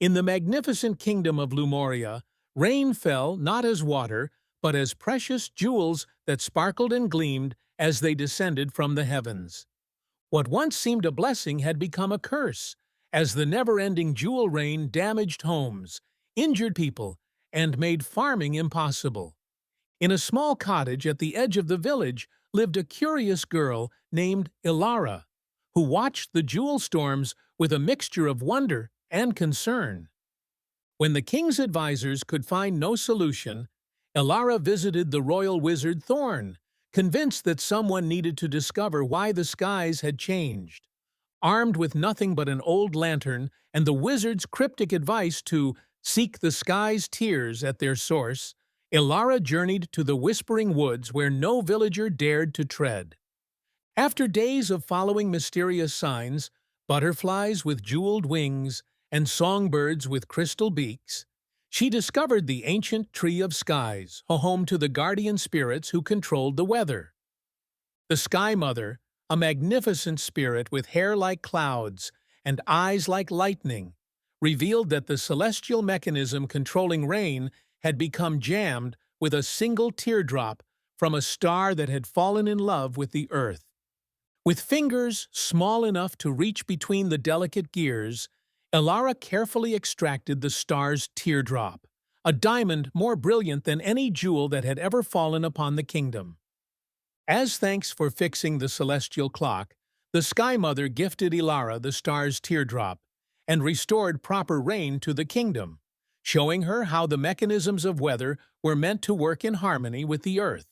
In the magnificent kingdom of Lumoria, rain fell not as water, but as precious jewels that sparkled and gleamed as they descended from the heavens. What once seemed a blessing had become a curse, as the never-ending jewel rain damaged homes, injured people, and made farming impossible. In a small cottage at the edge of the village lived a curious girl named Elara, who watched the jewel storms with a mixture of wonder and concern. When the king's advisors could find no solution, Elara visited the royal wizard Thorn, convinced that someone needed to discover why the skies had changed. Armed with nothing but an old lantern and the wizard's cryptic advice to seek the sky's tears at their source, Elara journeyed to the Whispering Woods where no villager dared to tread. After days of following mysterious signs, butterflies with jeweled wings and songbirds with crystal beaks, she discovered the ancient Tree of Skies, a home to the guardian spirits who controlled the weather. The Sky Mother, a magnificent spirit with hair like clouds and eyes like lightning, revealed that the celestial mechanism controlling rain had become jammed with a single teardrop from a star that had fallen in love with the earth. With fingers small enough to reach between the delicate gears, Elara carefully extracted the star's teardrop, a diamond more brilliant than any jewel that had ever fallen upon the kingdom. As thanks for fixing the celestial clock, the Sky Mother gifted Elara the star's teardrop and restored proper rain to the kingdom, showing her how the mechanisms of weather were meant to work in harmony with the earth.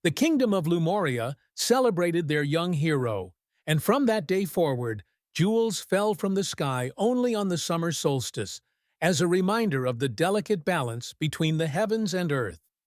The Kingdom of Lumoria celebrated their young hero, and from that day forward, jewels fell from the sky only on the summer solstice, as a reminder of the delicate balance between the heavens and earth.